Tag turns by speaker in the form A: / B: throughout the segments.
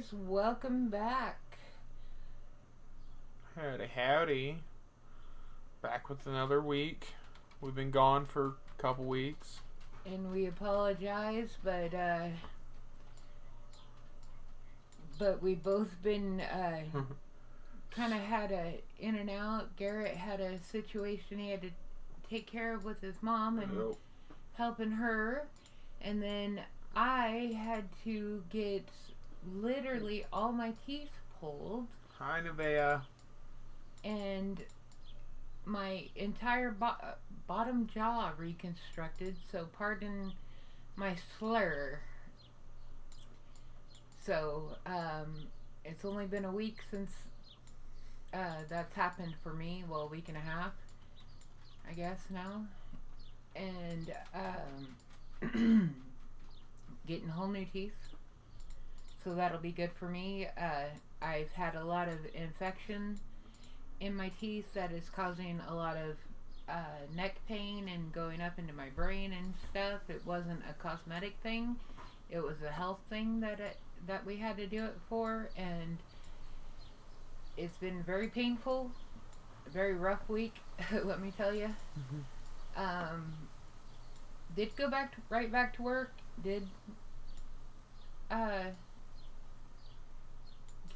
A: guys, welcome back.
B: Howdy, howdy. Back with another week. We've been gone for a couple weeks.
A: And we apologize, but we both been kind of had a in and out. Garrett had a situation he had to take care of with his mom and helping her, and then I had to get literally all my teeth pulled.
B: Hi, Nevaeh.
A: And my entire bottom jaw reconstructed, so pardon my slur. So, it's only been a week since that's happened for me. Well, a week and a half, I guess now. And getting whole new teeth. So that'll be good for me. I've had a lot of infection in my teeth that is causing a lot of neck pain and going up into my brain and stuff. It wasn't a cosmetic thing. It was a health thing that we had to do it for, and it's been very painful, a very rough week, let me tell you. Did go right back to work. Did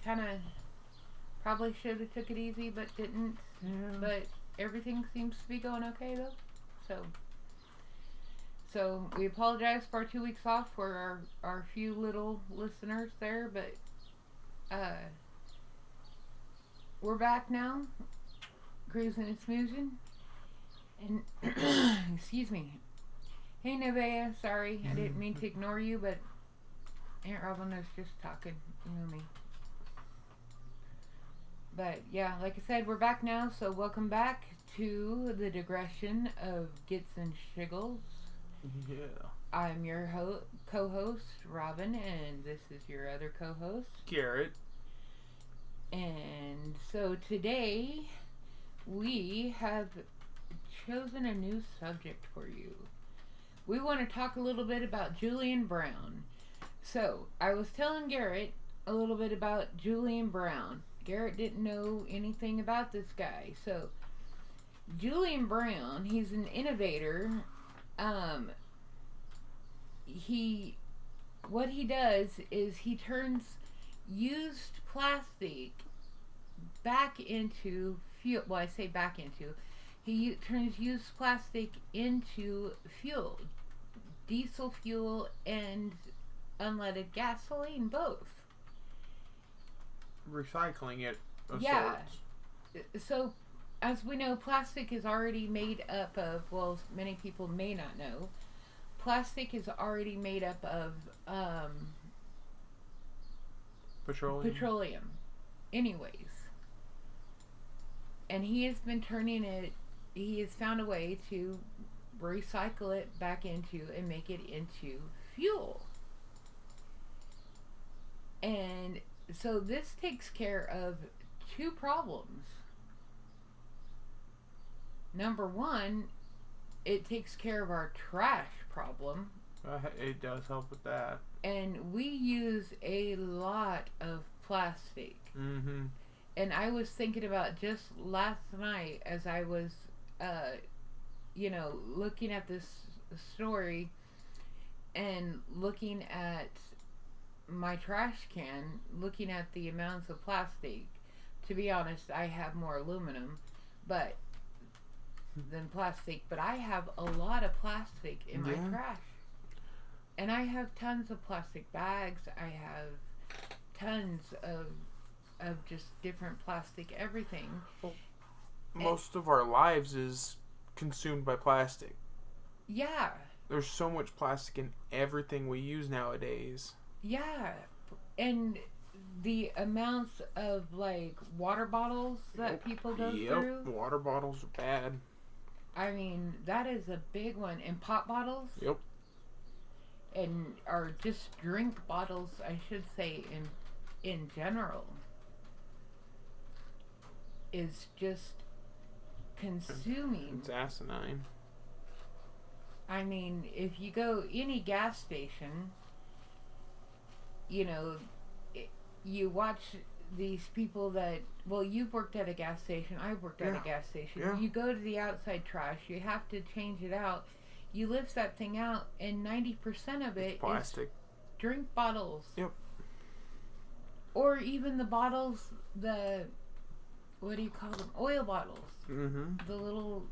A: kind of probably should have took it easy, but didn't.
B: Yeah.
A: But everything seems to be going okay though. So we apologize for our 2 weeks off for our few little listeners there, but we're back now, cruising and smoozing. And excuse me. Hey Nevaeh, sorry, I didn't mean to ignore you, but Aunt Robin was just talking, you know me. But yeah, like I said, we're back now, so welcome back to the Digression of Gits and Shiggels.
B: Yeah.
A: I'm your co-host, Robin, and this is your other co-host,
B: Garrett.
A: And so today, we have chosen a new subject for you. We want to talk a little bit about Julian Brown. So, I was telling Garrett a little bit about Julian Brown. Garrett didn't know anything about this guy. So, Julian Brown, he's an innovator. What he does is he turns used plastic back into fuel. Well, I say back into. He turns used plastic into fuel. Diesel fuel and unleaded gasoline, both.
B: Recycling it of sorts.
A: So, as we know, plastic is already made up of, well, many people may not know, plastic is already made up of petroleum. Anyways. And he has been turning it, he has found a way to recycle it back into and make it into fuel. And so this takes care of two problems. Number one, it takes care of our trash problem.
B: It does help with that.
A: And we use a lot of plastic.
B: Mm-hmm.
A: And I was thinking about just last night as I was, looking at this story and looking at my trash can, looking at the amounts of plastic. To be honest, I have more aluminum than plastic, but I have a lot of plastic in my trash. And I have tons of plastic bags. I have tons of just different plastic everything.
B: Well, most of our lives is consumed by plastic.
A: Yeah.
B: There's so much plastic in everything we use nowadays.
A: Yeah. And the amounts of like water bottles that people go through.
B: Water bottles are bad.
A: I mean, that is a big one. And pop bottles.
B: Yep.
A: Or just drink bottles, I should say, in general, is just consuming.
B: It's asinine.
A: I mean, if you go any gas station, you watch these people that, well, you've worked at a gas station, I've worked at a gas station.
B: Yeah.
A: You go to the outside trash, you have to change it out. You lift that thing out, and 90% of it
B: It's plastic.
A: is drink bottles.
B: Yep.
A: Or even the bottles, what do you call them? Oil bottles.
B: Mm-hmm.
A: The little...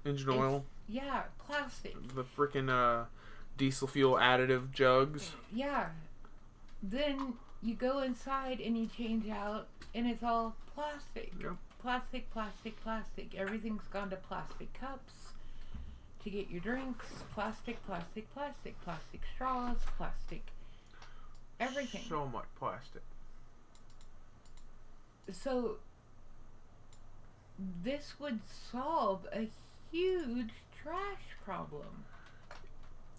B: Engine oil.
A: Yeah, plastic.
B: The freaking diesel fuel additive jugs.
A: Yeah. Then you go inside and you change out, and it's all plastic.
B: Yep.
A: Plastic, plastic, plastic. Everything's gone to plastic cups to get your drinks. Plastic, plastic, plastic. Plastic straws, plastic everything.
B: So much plastic.
A: So this would solve a huge trash problem.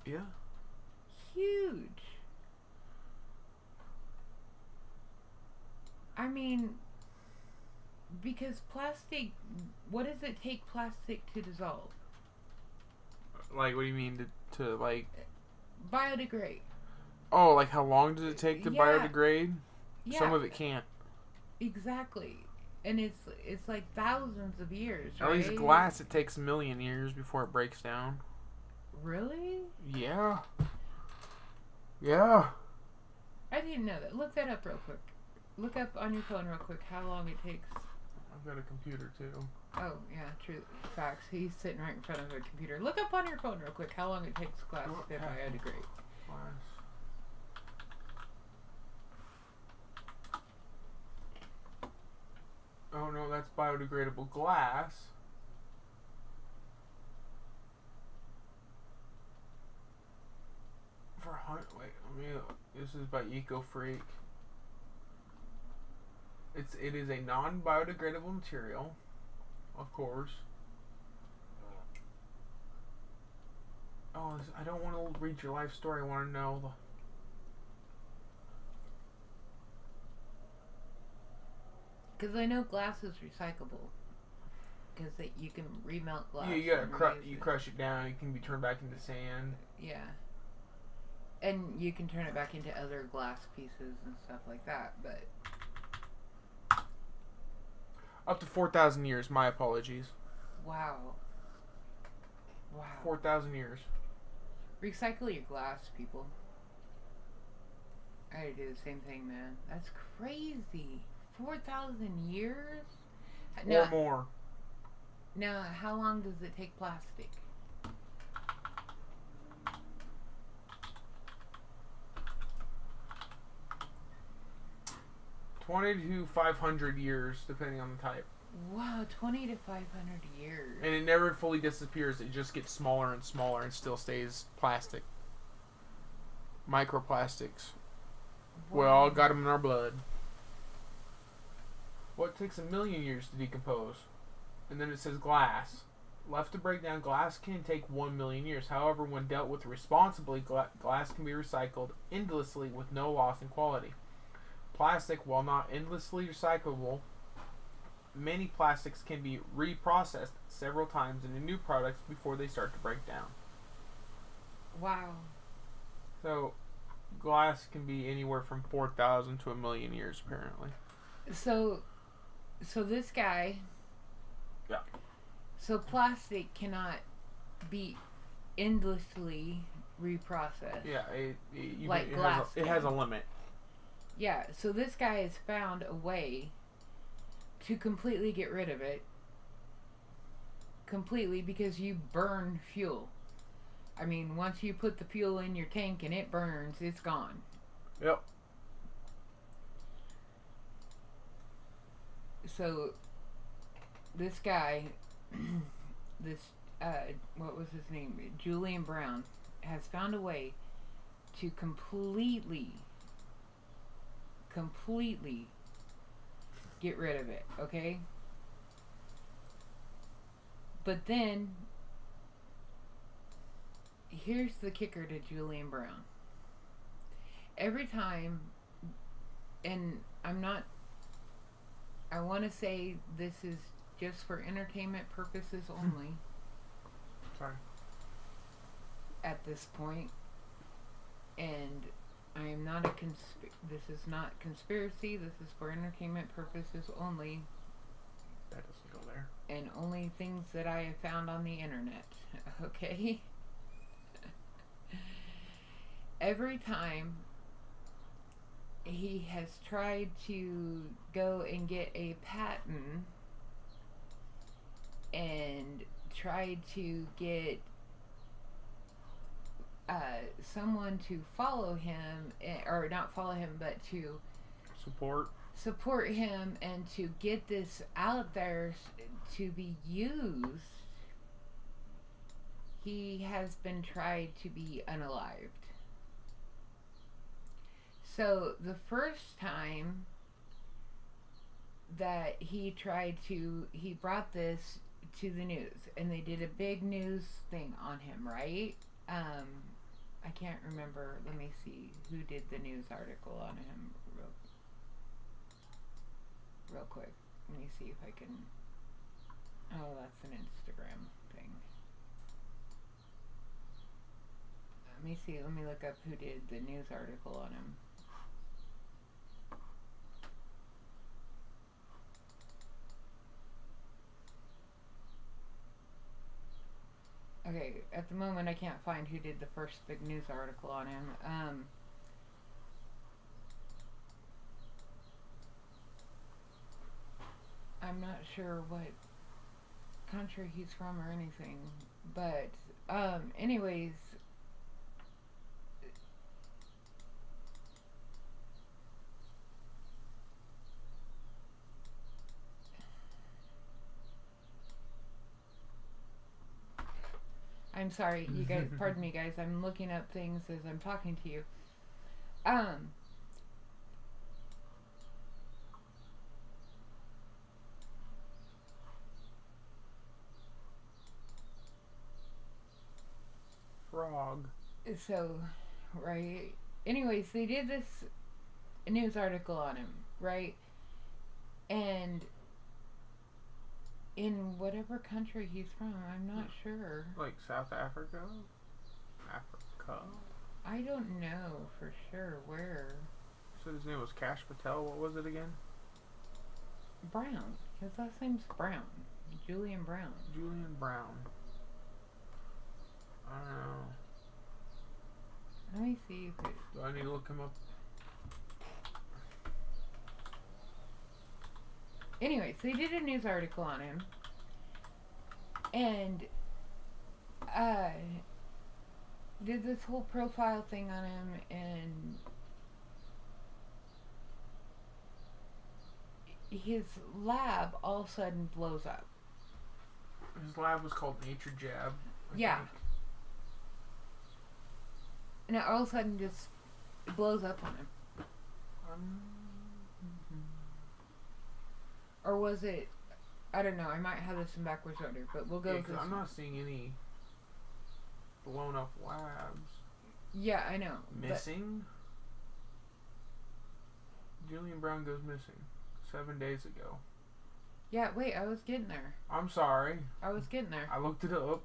B: Yeah.
A: Huge. I mean, because plastic, what does it take plastic to dissolve?
B: Like, what do you mean to like...
A: Biodegrade.
B: Oh, like how long does it take to biodegrade?
A: Yeah.
B: Some of it can't.
A: Exactly. And it's like thousands of years,
B: At
A: right?
B: least glass, it takes a million years before it breaks down.
A: Really?
B: Yeah. Yeah.
A: I didn't know that. Look that up real quick. Look up on your phone real quick how long it takes.
B: I've got a computer too.
A: Oh, yeah, true. Facts. He's sitting right in front of a computer. Look up on your phone real quick how long it takes glass to biodegrade.
B: Glass. Oh no, that's biodegradable glass. Wait, this is by EcoFreak. It is a non-biodegradable material, of course. Oh, I don't want to read your life story. I want to know the...
A: Because I know glass is recyclable. Because you can remelt glass.
B: Yeah, you gotta you crush it down. It can be turned back into sand.
A: Yeah. And you can turn it back into other glass pieces and stuff like that, but...
B: Up to 4,000 years. My apologies.
A: Wow. Wow.
B: 4,000 years.
A: Recycle your glass, people. I do the same thing, man. That's crazy. 4,000 years?
B: Or more.
A: Now, how long does it take plastic?
B: $20 to $500 years, depending on the type.
A: Wow, 20 to 500 years.
B: And it never fully disappears. It just gets smaller and smaller and still stays plastic. Microplastics.
A: Wow.
B: We all got them in our blood. What takes 1 million years to decompose? And then it says glass. Left to break down, glass can take 1 million years. However, when dealt with responsibly, glass can be recycled endlessly with no loss in quality. Plastic, while not endlessly recyclable, many plastics can be reprocessed several times into new products before they start to break down.
A: Wow.
B: So, glass can be anywhere from 4,000 to 1 million years, apparently.
A: So this guy...
B: Yeah.
A: So plastic cannot be endlessly reprocessed.
B: Yeah, it has a limit.
A: Yeah, so this guy has found a way to completely get rid of it. Completely, because you burn fuel. I mean, once you put the fuel in your tank and it burns, it's gone.
B: Yep.
A: So, this guy, what was his name? Julian Brown, has found a way to completely get rid of it, okay? But then, here's the kicker to Julian Brown. Every time, and I want to say this is just for entertainment purposes only.
B: Sorry.
A: At this point. And I am not this is not conspiracy. This is for entertainment purposes only.
B: That doesn't go there.
A: And only things that I have found on the internet. Okay? Every time he has tried to go and get a patent and tried to get someone to follow him, or not follow him, but to support him and to get this out there to be used, he has been tried to be unalived. So the first time that he brought this to the news, and they did a big news thing on him, right? I can't remember. Let me see who did the news article on him real quick. Let me see if I can. Oh, that's an Instagram thing. Let me see. Let me look up who did the news article on him. Okay, at the moment I can't find who did the first big news article on him. I'm not sure what country he's from or anything, but anyways, I'm sorry, you guys, pardon me guys, I'm looking up things as I'm talking to you.
B: Frog.
A: So, right, anyways, they did this news article on him, right? And in whatever country he's from, I'm not sure.
B: Like South Africa? Africa?
A: I don't know for sure where.
B: So his name was Cash Patel. What was it again?
A: Brown. His last name's Brown. Julian Brown.
B: Julian Brown. I don't know.
A: Let me see if it...
B: Do I need to look him up?
A: Anyways, they did a news article on him. And did this whole profile thing on him, and his lab all of a sudden blows up.
B: His lab was called Nature Jab.
A: I think. And it all of a sudden just blows up on him. Or was it... I don't know. I might have this in backwards order, but we'll go with this.
B: I'm not seeing any blown up labs.
A: Yeah, I know.
B: Missing? Julian Brown goes missing 7 days ago.
A: Yeah, wait, I was getting there.
B: I'm sorry.
A: I was getting there.
B: I looked it up.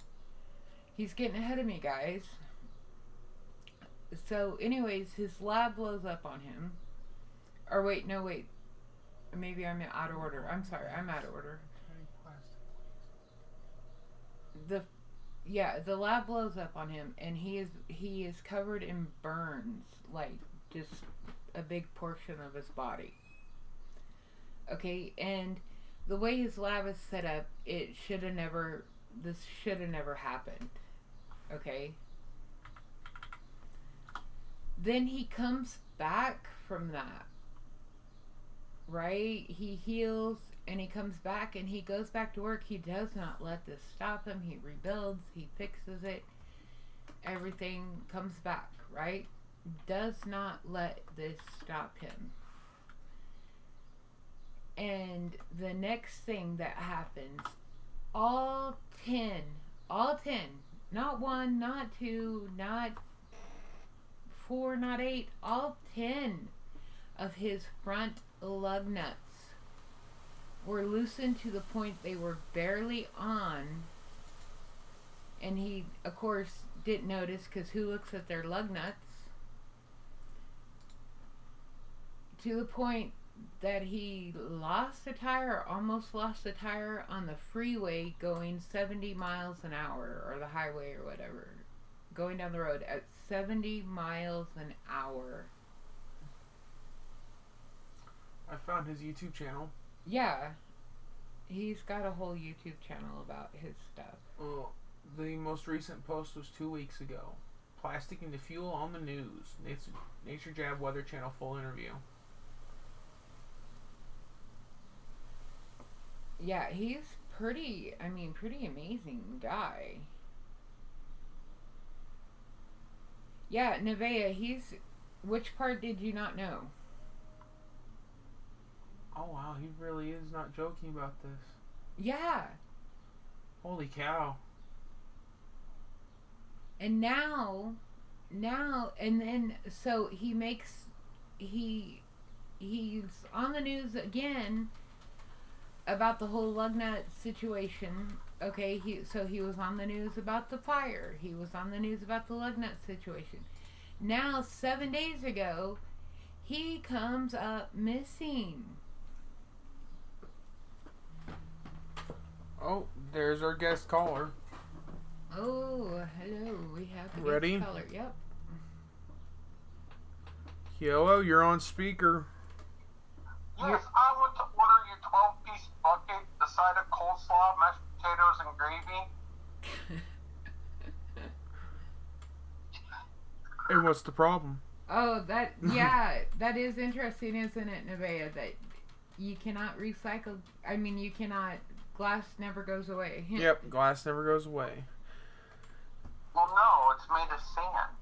A: He's getting ahead of me, guys. So, anyways, his lab blows up on him. Or wait, no, wait. Maybe I'm out of order. I'm sorry, I'm out of order. The lab blows up on him, and he is covered in burns, like just a big portion of his body. Okay, and the way his lab is set up, this should have never happened. Okay. Then he comes back from that. Right? He heals and he comes back and he goes back to work. He does not let this stop him. He rebuilds, he fixes it. Everything comes back, right? Does not let this stop him. And the next thing that happens, all 10, not 1, not 2, not 4, not 8, all 10 of his front lug nuts were loosened to the point they were barely on, and he of course didn't notice, because who looks at their lug nuts? to the point that he lost a tire, or almost lost a tire, on the freeway going 70 miles an hour, or the highway or whatever, going down the road at 70 miles an hour.
B: I found his YouTube channel.
A: Yeah. He's got a whole YouTube channel about his stuff.
B: Oh, the most recent post was 2 weeks ago. Plastic into fuel on the news. Nature Jab Weather Channel full interview.
A: Yeah, he's pretty amazing guy. Yeah, Nevaeh, which part did you not know?
B: Oh wow, he really is not joking about this.
A: Yeah.
B: Holy cow.
A: And now, and then, so he's on the news again about the whole lug nut situation. Okay, he was on the news about the fire. He was on the news about the lug nut situation. Now, 7 days ago, he comes up missing.
B: Oh, there's our guest caller.
A: Oh, hello. We have a
B: Ready?
A: guest caller. Yep.
C: Hello, you're on speaker.
D: Yes, I want to order your 12-piece bucket, a side of coleslaw, mashed potatoes, and gravy.
C: Hey, what's the problem?
A: Oh, that is interesting, isn't it, Nevaeh? That you cannot recycle. I mean, you cannot. Glass never goes away.
C: Yep, glass never goes away.
D: Well, no, it's made of sand.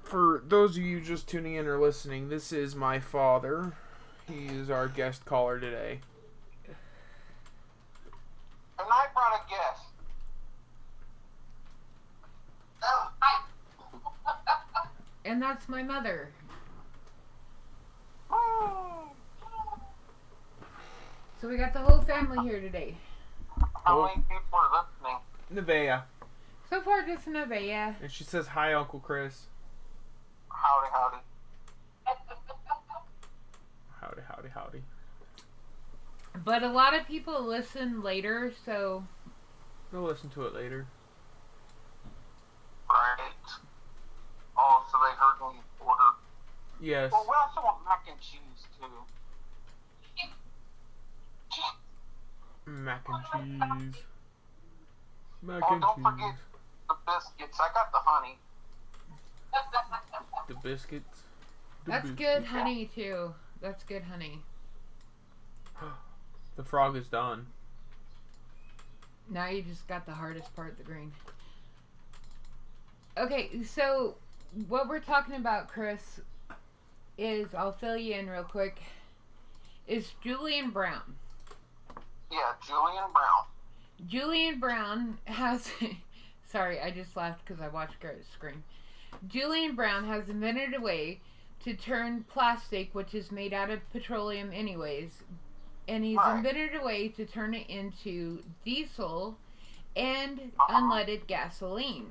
C: For those of you just tuning in or listening, this is my father. He is our guest caller today.
D: And I brought a guest. Oh, hi.
A: And that's my mother. So we got the whole family here today.
D: How many people are listening?
C: Nevaeh.
A: So far, just Nevaeh.
C: And she says, hi, Uncle Chris.
D: Howdy, howdy.
C: Howdy, howdy, howdy.
A: But a lot of people listen later, so...
C: Go listen to it later.
D: Right. Oh, so they heard me order.
C: Yes.
D: Well, we also want mac and cheese, too.
C: Mac and cheese. Mac
D: Oh,
C: and
D: don't
C: cheese.
D: forget the biscuits. I got the honey.
C: The biscuits.
A: That's good honey, too. That's good honey.
C: The frog is done.
A: Now you just got the hardest part, the green. Okay, so what we're talking about, Chris, is, I'll fill you in real quick, is Julian Brown.
D: Yeah, Julian Brown.
A: Julian Brown has... Sorry, I just laughed because I watched Garrett's screen. Julian Brown has invented a way to turn plastic, which is made out of petroleum anyways, and he's invented a way to turn it into diesel and unleaded gasoline.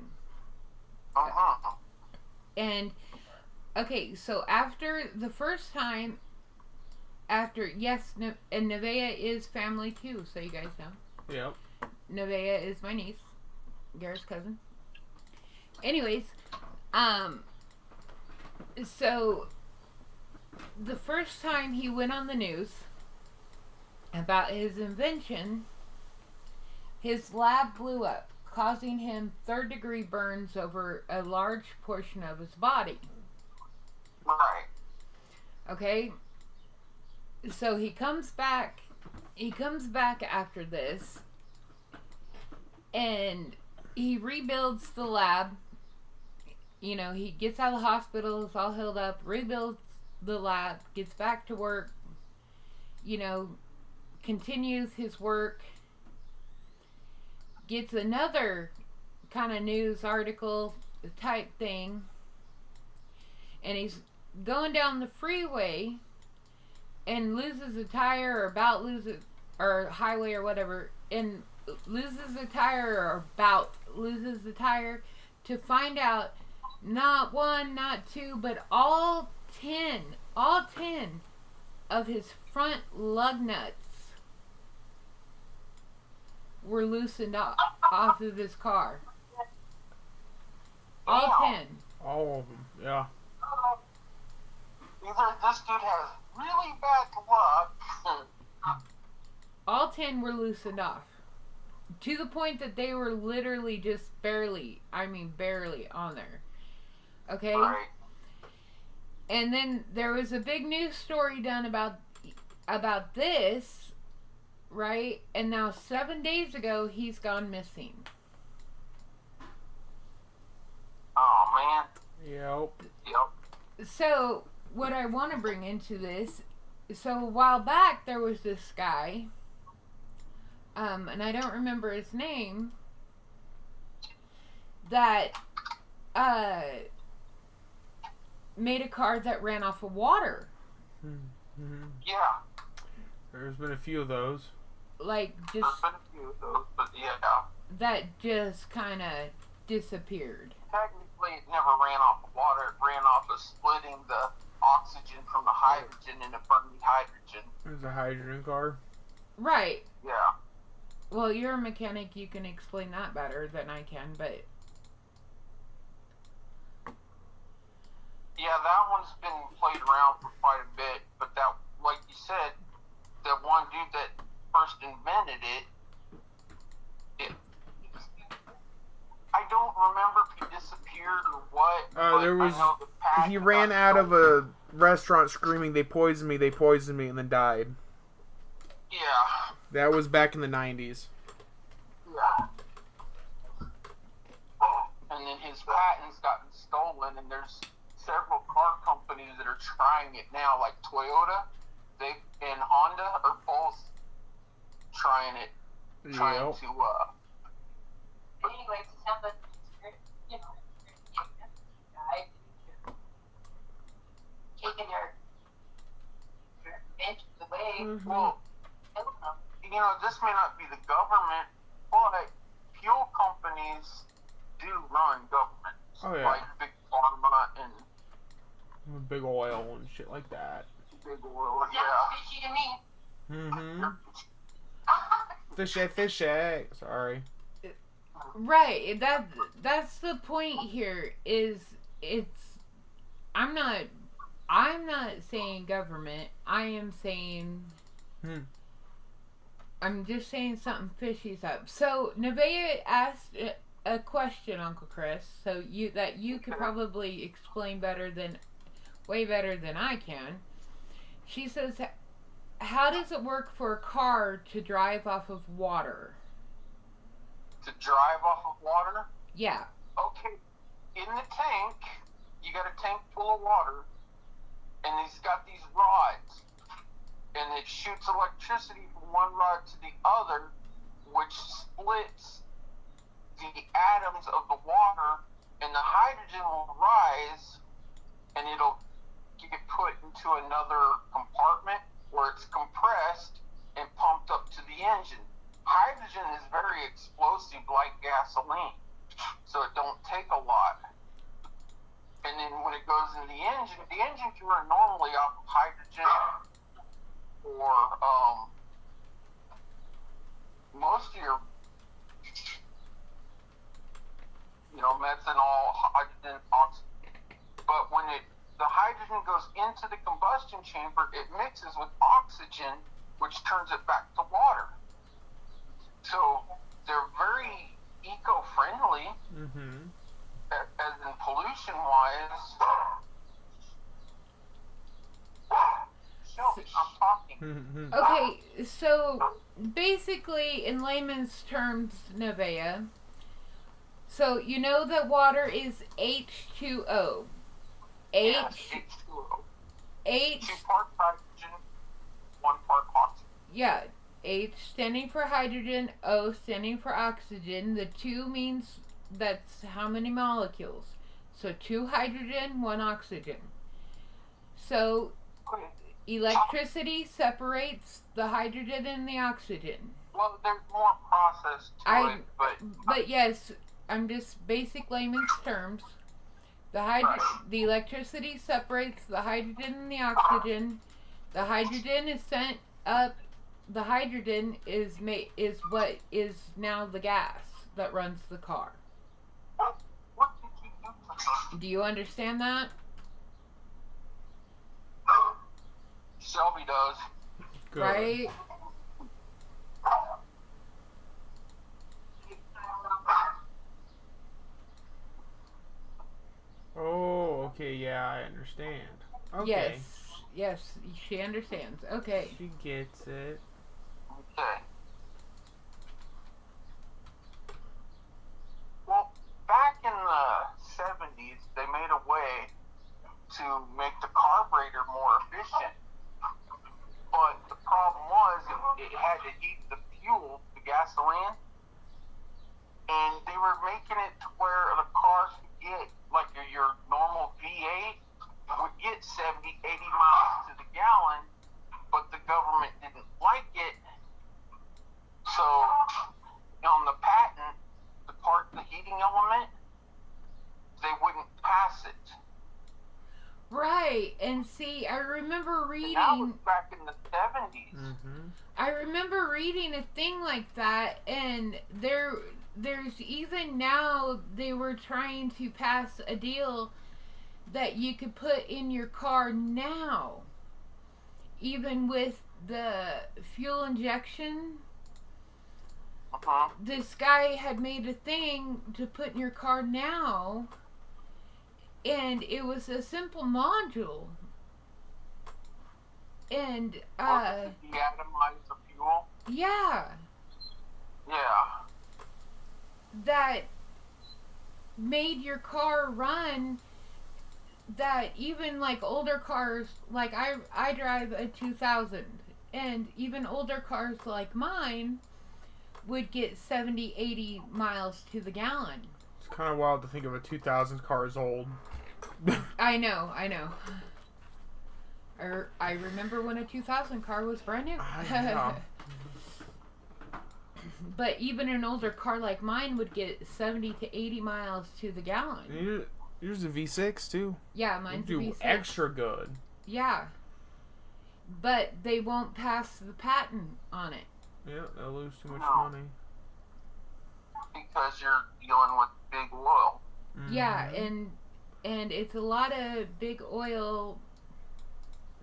A: And, okay, so after the first time, yes, and Nevaeh is family too, so you guys know.
C: Yep.
A: Nevaeh is my niece, Garrett's cousin. Anyways, so the first time he went on the news about his invention, his lab blew up, causing him third-degree burns over a large portion of his body.
D: Right.
A: Okay? So he comes back after this, and he rebuilds the lab. You know, he gets out of the hospital, it's all healed up, rebuilds the lab, gets back to work, you know, continues his work, gets another kind of news article type thing, and he's going down the freeway and loses a tire, or about loses, or highway or whatever, and loses a tire, or about loses the tire, to find out not one, not two, but all 10 of his front lug nuts were loosened off of his car. All 10.
C: All of them, yeah.
D: Either this dude has really bad luck.
A: All 10 were loosened off. To the point that they were literally just barely on there. Okay?
D: Right.
A: And then there was a big news story done about this, right? And now 7 days ago, he's gone missing.
D: Oh, man.
C: Yep.
A: So, what I want to bring into this, so a while back, there was this guy, and I don't remember his name, that, made a car that ran off of water.
C: Mm-hmm.
D: Yeah.
C: There's been a few of those.
A: Like,
D: There's
A: just,
D: been a few of those, but yeah.
A: that just kind of disappeared.
D: Technically, it never ran off of water. It ran off of splitting the oxygen from the hydrogen into burning hydrogen.
C: There's a hydrogen car.
A: Right.
D: Yeah.
A: Well, you're a mechanic, you can explain that better than I can, but...
D: Yeah, that one's been played around for quite a bit, but that, like you said, the one dude that first invented it, I don't remember if he disappeared or what.
C: There was.
D: I know the patent
C: He ran
D: got
C: out of
D: stolen.
C: a restaurant screaming, "They poisoned me! They poisoned me!" and then died.
D: Yeah.
C: That was back in the 90s.
D: Yeah. And then his patent's gotten stolen, and there's several car companies that are trying it now, like Toyota, and Honda are both trying it, trying
C: Yep.
D: to.
E: Anyways, it sounds like taking their bench away.
C: Mm-hmm.
D: Well,
E: I don't know.
D: this may not be the government, but fuel companies do run governments,
C: Oh, yeah.
D: like Big Pharma and
C: Big oil and shit like that.
D: Big Oil.
E: Sounds
D: Yeah.
E: fishy to me.
C: Mm-hmm. Fishy. Sorry.
A: Right, that's the point here, is I'm not saying government, I am saying, I'm just saying something fishy's up. So, Nevaeh asked a question, Uncle Chris, so you could probably explain way better than I can. She says, how does it work for a car to drive off of water?
D: To drive off of water.
A: Yeah.
D: Okay, in the tank, you got a tank full of water, and it's got these rods, and it shoots electricity from one rod to the other, which splits the atoms of the water, and the hydrogen will rise, and it'll get put into another compartment where it's compressed and pumped up to the engine. Hydrogen is very explosive, like gasoline, so it don't take a lot. And then when it goes in the engine can run normally off of hydrogen or most of your, methanol, hydrogen, oxygen. But when the hydrogen goes into the combustion chamber, it mixes with oxygen, which turns it back to water. So they're very eco-friendly, as in pollution-wise. I'm talking.
A: Okay, so basically, in layman's terms, Nevaeh, so you know that water is H2O.
D: Yes, H2O. 2 parts hydrogen, 1 part oxygen.
A: Yeah, H standing for hydrogen, O standing for oxygen. The 2 means that's how many molecules. So 2 hydrogen, 1 oxygen. So electricity separates the hydrogen and the oxygen.
D: Well, there's more process to it,
A: But yes, I'm just basic layman's terms. The electricity separates the hydrogen and the oxygen. The hydrogen is sent up. The hydrogen is what is now the gas that runs the car.
D: What did you do for her?
A: Do you understand that?
D: Shelby does.
C: Good.
A: Right?
C: Oh, okay, yeah, I understand. Okay.
A: Yes, she understands. Okay.
C: She gets it.
D: Okay. Well, back in the 70s, they made a way to make the carburetor more efficient. But the problem was it had to heat the fuel, the gasoline, and they were making it to where the cars could get, like your normal V8, would get 70, 80 miles to the gallon, but the government didn't like it. So, on the patent, the heating element, they wouldn't pass it.
A: Right. And see, I remember
D: And that was
A: reading
D: back in the 70s.
C: Mm-hmm.
A: I remember reading a thing like that, and there's even now they were trying to pass a deal that you could put in your car now, even with the fuel injection.
D: Uh-huh.
A: This guy had made a thing to put in your car now, and it was a simple module. And
D: Deatomize the fuel.
A: yeah,
D: Yeah.
A: that made your car run, that even like older cars, like I drive a 2000, and even older cars like mine would get 70, 80 miles to the gallon.
C: It's kind of wild to think of a 2000 car as old.
A: I know. I remember when a 2000 car was brand new.
C: Yeah.
A: But even an older car like mine would get 70 to 80 miles to the gallon.
C: Yours a V6 too.
A: Yeah, mine's a
C: You
A: V6.
C: do extra good.
A: Yeah. But they won't pass the patent on it.
C: Yeah, they'll lose too much
D: No.
C: money.
D: Because you're dealing with big oil.
A: Yeah,
C: Mhm.
A: and it's a lot of big oil.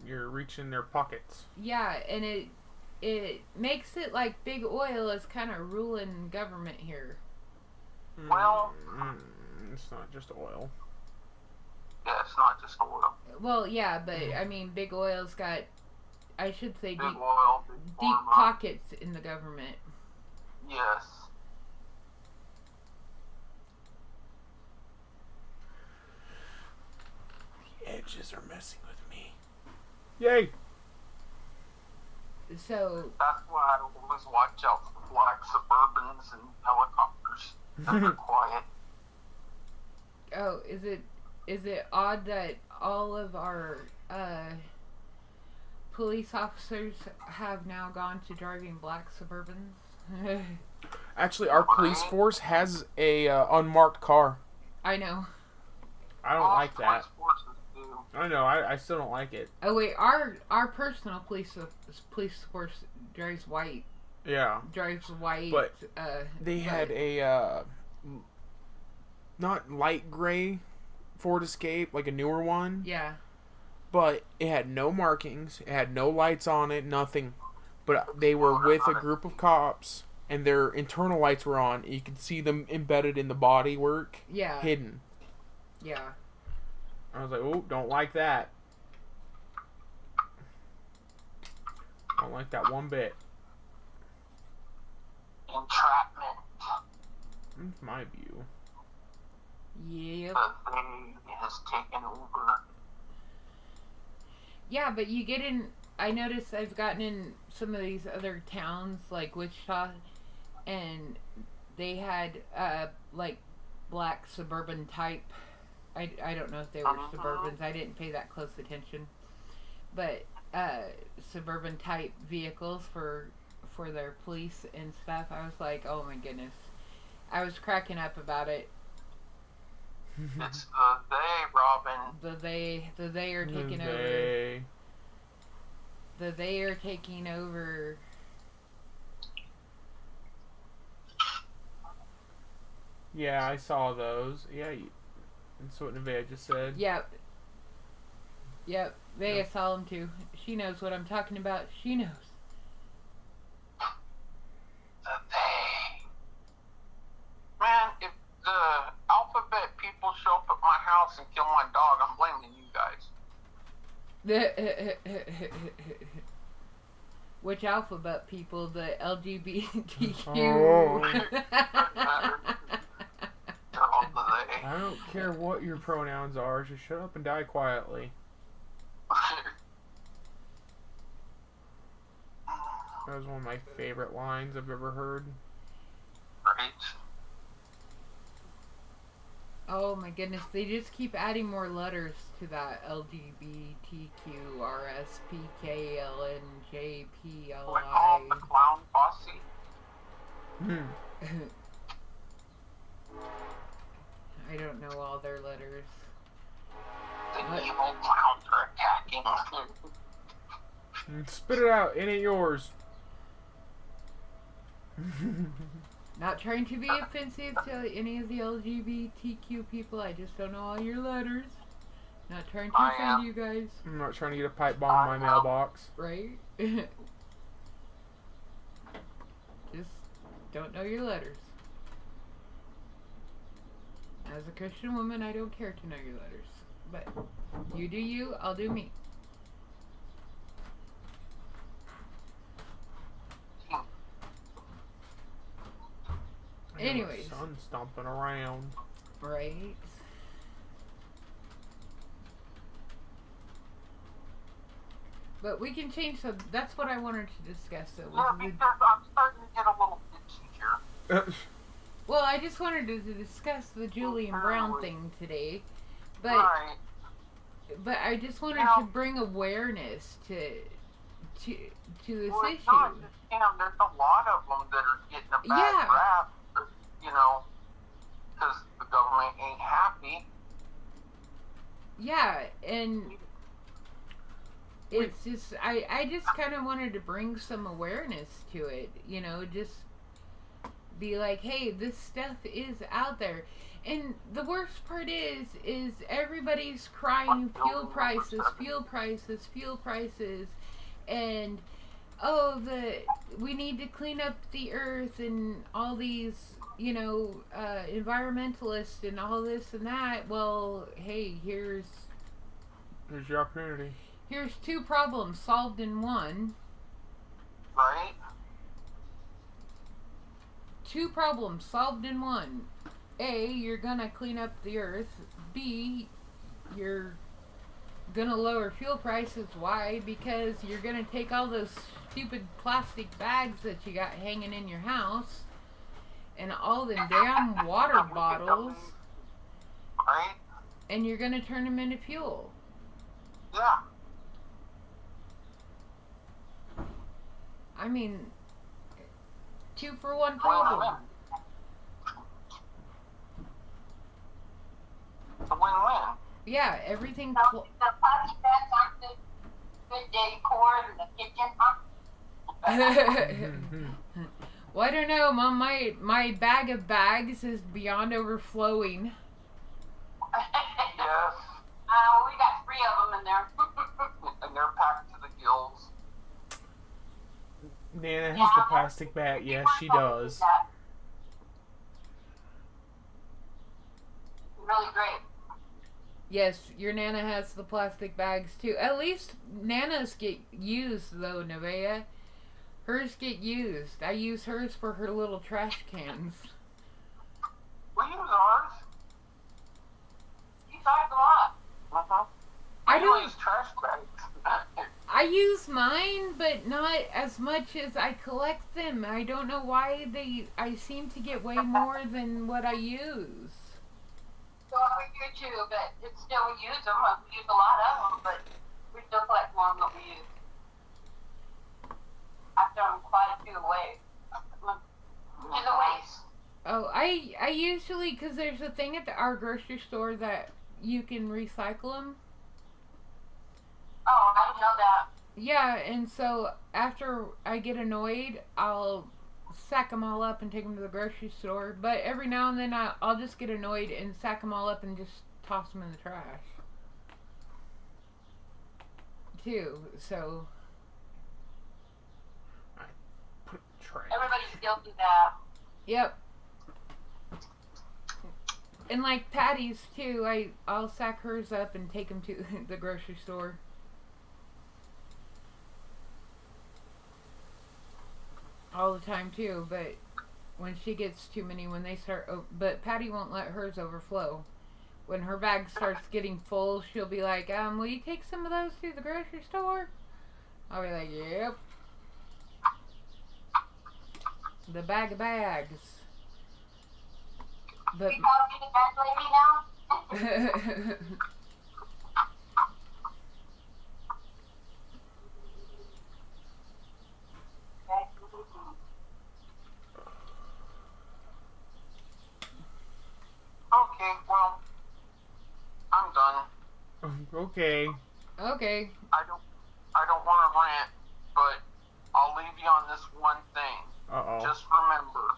C: You're reaching their pockets.
A: Yeah, and it makes it like big oil is kind of ruling government here.
D: Well-
C: It's not just oil.
D: Yeah, it's not just oil.
A: Well, yeah, but I mean, big oil's got, I should say,
D: Big oil, big
A: deep
D: pharma.
A: pockets in the government.
D: Yes.
C: The edges are messing with me. Yay!
A: So,
D: That's why I always watch out for black Suburbans and helicopters. They're quiet.
A: oh, is it odd that all of our police officers have now gone to driving black Suburbans?
C: Actually, our police force has a unmarked car.
A: I know.
C: I don't like that.
D: Police forces do.
C: I know. I still don't like it.
A: Oh wait, our personal police force drives white.
C: Yeah.
A: Drives white.
C: But They
A: but-
C: had a not light gray Ford Escape, like a newer one,
A: Yeah.
C: but it had no markings, it had no lights on it, nothing. But they were with a group of cops, and their internal lights were on. You could see them embedded in the bodywork,
A: Yeah.
C: hidden.
A: Yeah.
C: I was like, oh, don't like that. Don't like that one bit.
D: Entrapment.
C: That's my view.
A: Yep.
D: The thing has taken over.
A: Yeah, but you get in. I noticed I've gotten in some of these other towns like Wichita, and they had like black suburban type. I don't know if they were Suburbans. I didn't pay that close attention, but suburban type vehicles for their police and stuff. I was like, oh my goodness, I was cracking up about it.
D: It's the they, Robin.
A: The they are taking over.
C: They-
A: they are taking over.
C: Yeah, I saw those. Yeah, that's what Nevaeh just said.
A: Yep. Vea saw them too. She knows what I'm talking about. She knows.
D: The they. Man, if the alphabet people show up at my house and kill my dog, I'm blaming you guys.
A: Which alphabet people? The LGBTQ.
C: Oh.
D: They're all the they.
C: I don't care what your pronouns are. Just shut up and die quietly. That was one of my favorite lines I've ever heard.
D: Right?
A: Oh my goodness, they just keep adding more letters to that LGBTQRSPKLNJPLI.
D: We call them the clown posse.
A: I don't know all their letters.
D: The evil clowns are attacking.
C: Spit it out. It ain't yours.
A: Not trying to be offensive to any of the LGBTQ people. I just don't know all your letters. Not trying to offend you guys.
C: I'm not trying to get a pipe bomb in my mailbox.
A: Right? Just don't know your letters. As a Christian woman, I don't care to know your letters. But you do you, I'll do me. Anyways.
C: Sun stomping around.
A: Right? But we can change some. That's what I wanted to discuss. So
D: Yeah, because I'm starting to get a little itchy here.
A: well, I just wanted to discuss the Julian Brown thing today. But
D: Right.
A: but I just wanted to bring awareness to this
D: Well, it's
A: issue.
D: not just him. There's a lot of them that are getting a bad rap, you know, because the government ain't happy.
A: Yeah, and it's just I just kind of wanted to bring some awareness to it, you know, just be like, hey, this stuff is out there. And the worst part is everybody's crying fuel prices, and we need to clean up the earth, and all these, you know, environmentalists and all this and that. Well, hey, here's
C: your opportunity.
A: Here's two problems solved in one.
D: Right?
A: Two problems solved in one. A, you're gonna clean up the earth. B, you're gonna lower fuel prices. Why? Because you're gonna take all those stupid plastic bags that you got hanging in your house and all them damn water bottles,
D: Right?
A: and you're gonna turn them into fuel.
D: Yeah.
A: I mean, 2 for 1 problem.
D: It's a win-win.
A: Yeah, everything.
E: The plastic bags aren't good decor in the kitchen.
A: Well, I don't know, Mom. My bag of bags is beyond overflowing.
D: Yes.
E: We got 3 of them in there.
D: And they're packed to the gills.
C: Nana has the plastic bag. Yes, she does.
E: Really great.
A: Yes, your Nana has the plastic bags too. At least Nana's get used though, Nevaeh. Hers get used. I use hers for her little trash cans.
D: We use ours.
E: You guys a lot.
D: Uh-huh.
A: I
D: We
A: don't.
D: use trash bags.
A: I use mine, but not as much as I collect them. I don't know why I seem to get way more than what I use.
E: So we do too, but it's still, we use them. We use a lot of them, but we still collect more than what we use. I've thrown quite a few away. To the waste.
A: Oh, I usually, because there's a thing at our grocery store that you can recycle them.
E: Oh, I didn't know that.
A: Yeah, and so after I get annoyed, I'll sack them all up and take them to the grocery store. But every now and then I'll just get annoyed and sack them all up and just toss them in the trash. Too. So.
C: Put trash.
E: Everybody's guilty of that.
A: Yep. And like Patty's too, I'll sack hers up and take them to the grocery store. All the time too, but when she gets too many, when they start, but Patty won't let hers overflow. When her bag starts getting full, she'll be like, will you take some of those to the grocery store? I'll be like, yep. The bag of bags. But
E: You call me the bad lady now?
D: Okay, well, I'm done.
C: Okay.
A: Okay.
D: I don't want to rant, but I'll leave you on this one thing.
C: Uh-oh.
D: Just remember.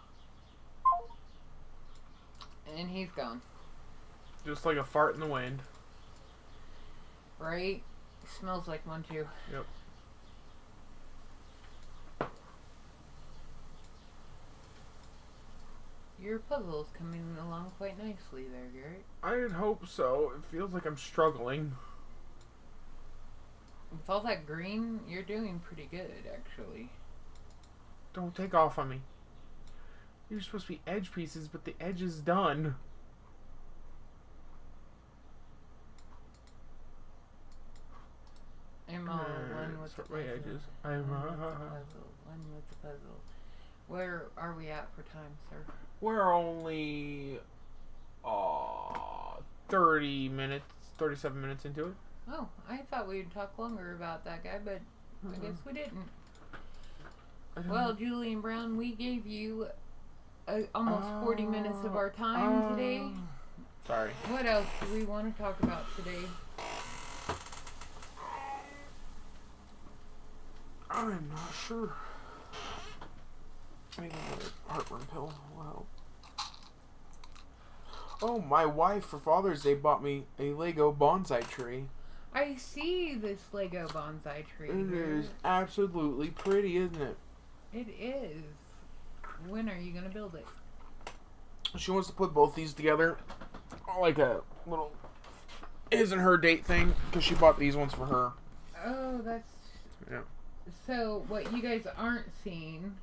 A: And he's gone.
C: Just like a fart in the wind.
A: Right? Smells like one too.
C: Yep.
A: Your puzzle's coming along quite nicely there, Garrett.
C: I'd hope so. It feels like I'm struggling.
A: With all that green, you're doing pretty good, actually.
C: Don't take off on me. You're supposed to be edge pieces, but the edge is done.
A: I'm all one with the
C: Sort my
A: puzzle.
C: edges.
A: One with the puzzle. Where are we at for time, sir?
C: We're only 30 minutes, 37 minutes into it.
A: Oh, I thought we'd talk longer about that guy, but I guess we didn't. Well, Julian Brown, we gave you almost 40 minutes of our time today.
C: Sorry.
A: What else do we want to talk about today?
C: I'm not sure. Maybe another heartburn pill will help. Oh, my wife for Father's Day bought me a Lego bonsai tree.
A: I see this Lego bonsai tree.
C: It
A: here.
C: is absolutely pretty, isn't it?
A: It is. When are you going to build it?
C: She wants to put both these together, like a little his and her date thing, because she bought these ones for her.
A: Oh, that's...
C: Yeah.
A: So, what you guys aren't seeing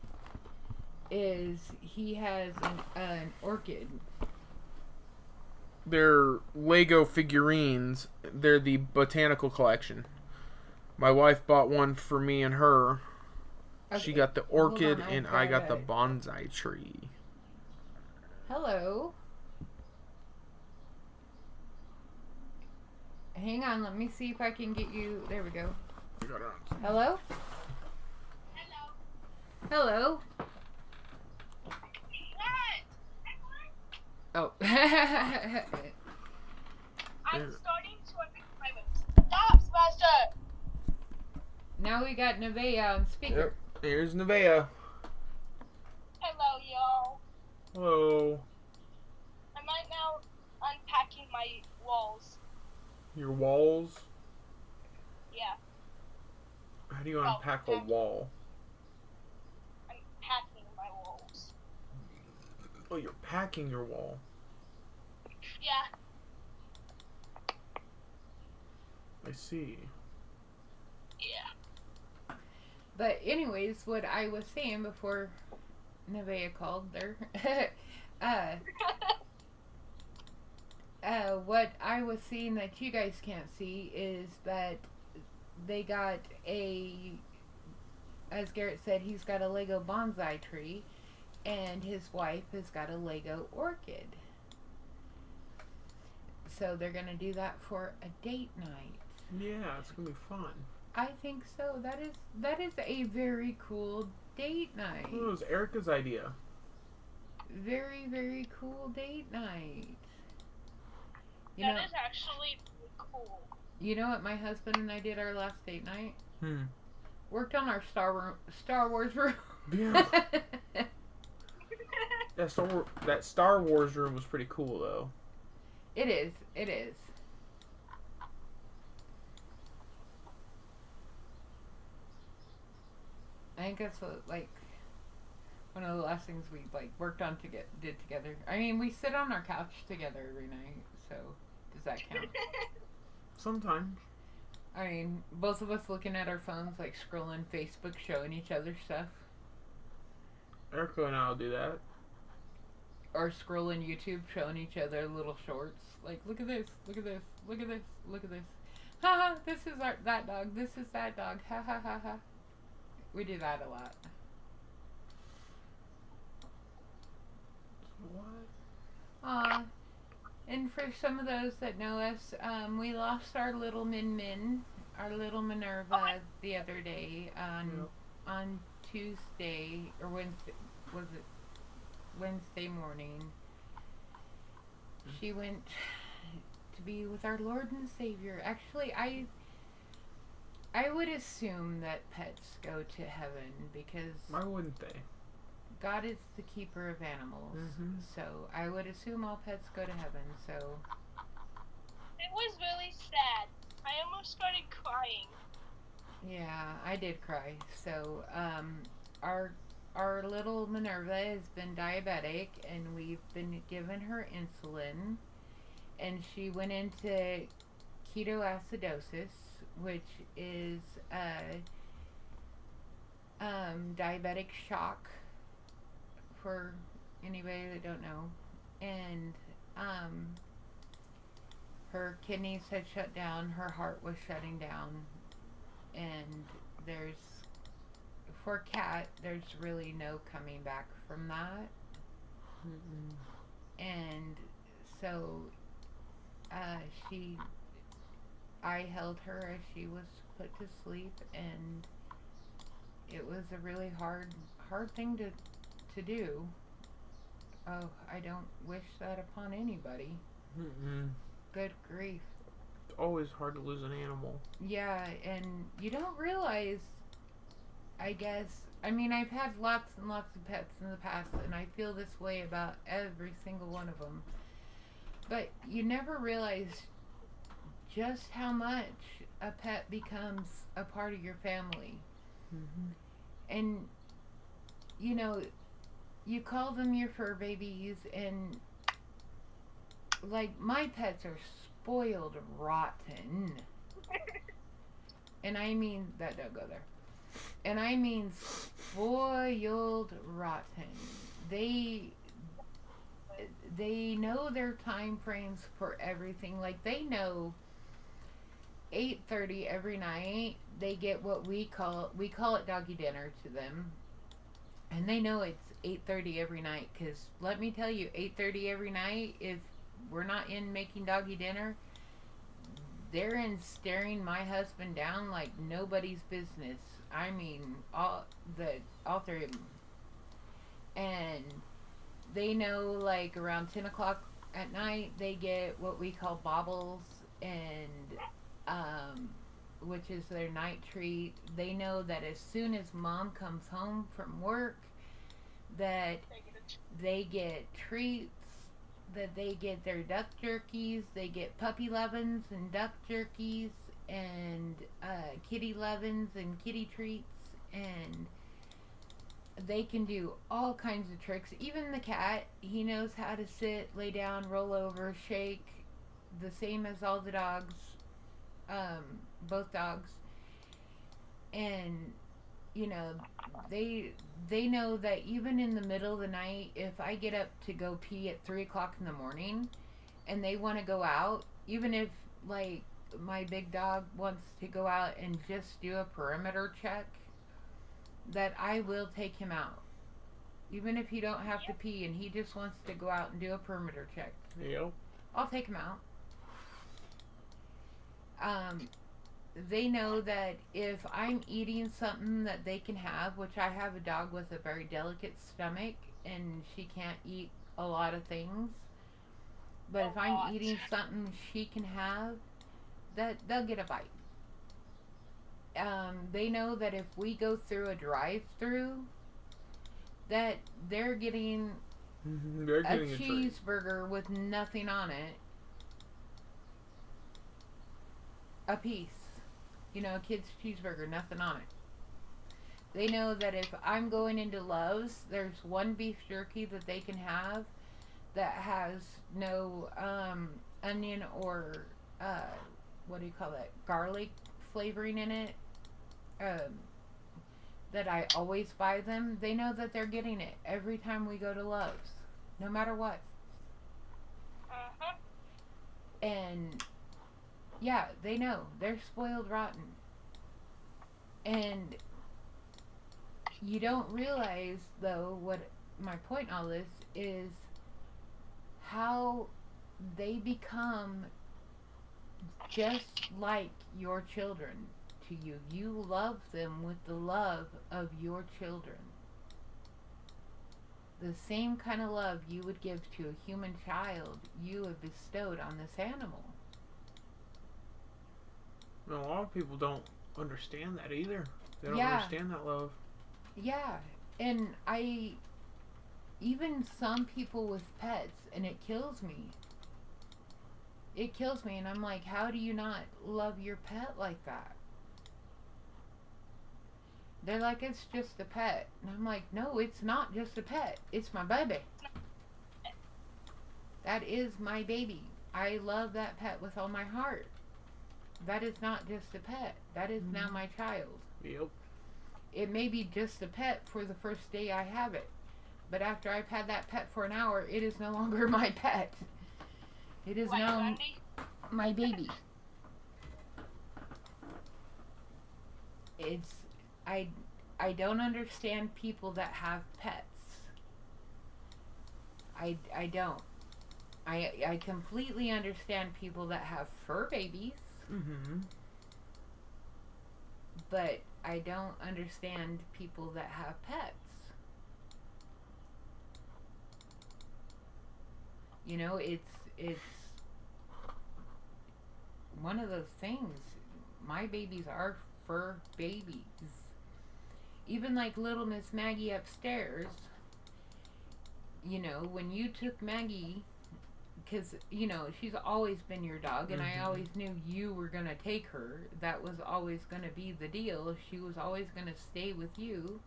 A: is he has an orchid.
C: They're Lego figurines. They're the botanical collection. My wife bought one for me and her.
A: Okay.
C: She got the orchid,
A: Hold on,
C: and I got the bonsai tree.
A: Hello. Hang on, let me see if I can get you. There we go. Hello? Hello? Oh.
F: I'm starting to unpick my moves. Stop, Sebastian!
A: Now we got Nevaeh on speaker.
C: Yep. Here's Nevaeh.
F: Hello, y'all.
C: Hello.
F: I'm right now unpacking my walls.
C: Your walls?
F: Yeah,
C: How do you unpack a wall?
F: I'm packing my walls.
C: Oh, you're packing your wall.
F: Yeah.
C: I see.
F: Yeah.
A: But anyways, what I was saying before Nevaeh called there, what I was seeing that you guys can't see is that they got as Garrett said, he's got a Lego bonsai tree, and his wife has got a Lego orchid. So they're going to do that for a date night.
C: Yeah, it's gonna be fun.
A: I think so. That is a very cool date night.
C: Oh, it was Erica's idea.
A: Very, very cool date night. You
F: That
A: know,
F: is actually really cool.
A: you know what my husband and I did our last date night? worked on our Star Wars room.
C: Yeah. That Star Wars room was pretty cool though.
A: It is. It is. I think that's what, like, one of the last things we like worked on did together. I mean, we sit on our couch together every night, so does that count?
C: Sometimes.
A: I mean, both of us looking at our phones, like scrolling Facebook, showing each other stuff,
C: Erica and I'll do that.
A: or scrolling YouTube, showing each other little shorts. Like, look at this, look at this, look at this, look at this. Ha ha! This is that dog. This is that dog. Ha ha ha ha. We do that a lot.
C: What?
A: And for some of those that know us, we lost our little Min, our little Minerva, the other day on Tuesday or Wednesday. Was it Wednesday morning? She went to be with our Lord and Savior. Actually, I would assume that pets go to heaven because
C: Why wouldn't they?
A: God is the keeper of animals.
C: Mhm.
A: So I would assume all pets go to heaven. So
F: It was really sad. I almost started crying.
A: yeah, I did cry. So our little Minerva has been diabetic, and we've been giving her insulin, and she went into ketoacidosis, which is diabetic shock for anybody that don't know, and her kidneys had shut down, her heart was shutting down, and for a cat, there's really no coming back from that.
C: Mm-mm.
A: And so I held her as she was put to sleep, and it was a really hard thing to do. Oh, I don't wish that upon anybody.
C: Mm-mm.
A: Good grief.
C: It's always hard to lose an animal.
A: Yeah, and you don't realize, I guess, I mean, I've had lots and lots of pets in the past, and I feel this way about every single one of them. But you never realize just how much a pet becomes a part of your family.
C: Mm-hmm.
A: And, you know, you call them your fur babies, and, like, my pets are spoiled rotten. And I mean, don't go there. And I mean spoiled rotten. They know their time frames for everything. Like, they know 8:30 every night they get what we call it doggy dinner to them. And they know it's 8:30 every night, because let me tell you, 8:30 every night, if we're not in making doggy dinner, they're in staring my husband down like nobody's business. I mean, all three of them. And they know, like, around 10 o'clock at night, they get what we call baubles, and which is their night treat. They know that as soon as mom comes home from work, that they get treats, that they get their duck jerkies, they get puppy lovin's and duck jerkies, and kitty lovin's and kitty treats, and they can do all kinds of tricks. Even the cat, he knows how to sit, lay down, roll over, shake, the same as all the dogs, both dogs. And, you know, they know that even in the middle of the night, if I get up to go pee at 3 o'clock in the morning and they want to go out, even if, like, my big dog wants to go out and just do a perimeter check, that I will take him out. Even if he don't have to pee and he just wants to go out and do a perimeter check,
C: Yep.
A: I'll take him out. They know that if I'm eating something that they can have, which I have a dog with a very delicate stomach and she can't eat a lot of things, but if I'm eating something she can have, that they'll get a bite. they know that if we go through a drive-through, that they're getting
C: They're
A: a
C: getting a treat.
A: cheeseburger with nothing on it, a piece. You know, a kid's cheeseburger, nothing on it. They know that if I'm going into Love's, there's one beef jerky that they can have that has no onion or what do you call that? Garlic flavoring in it. That I always buy them. They know that they're getting it every time we go to Love's, no matter what. And yeah, they know they're spoiled rotten. And you don't realize, though, what my point in all this is, how they become just like your children to you. You love them with the love of your children. The same kind of love you would give to a human child, you have bestowed on this animal.
C: And a lot of people don't understand that either. They don't
A: Yeah.
C: understand that love.
A: Yeah, and even some people with pets, and it kills me. It kills me, and I'm like, how do you not love your pet like that? They're like, it's just a pet. And I'm like, no, it's not just a pet. It's my baby. That is my baby. I love that pet with all my heart. That is not just a pet. That is now my child.
C: Yep.
A: It may be just a pet for the first day I have it. But after I've had that pet for an hour, it is no longer my pet. It is now my baby. I don't understand people that have pets. I don't. I completely understand people that have fur babies.
C: Mm-hmm.
A: But I don't understand people that have pets. You know, it's one of those things. My babies are fur babies. Even like little Miss Maggie upstairs, you know, when you took Maggie, because, you know, she's always been your dog, and I always knew you were going to take her. That was always going to be the deal. She was always going to stay with you.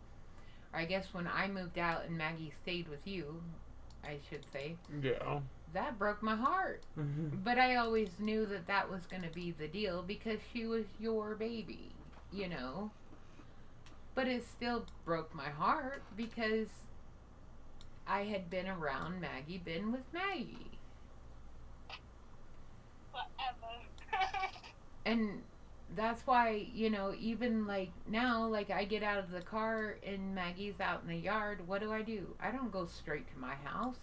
A: I guess when I moved out and Maggie stayed with you, I should say.
C: Yeah.
A: That broke my heart. But I always knew that that was going to be the deal because she was your baby, you know. But it still broke my heart because I had been around Maggie, been with Maggie.
F: Whatever.
A: And that's why, you know, even like now, like I get out of the car and Maggie's out in the yard, what do? I don't go straight to my house.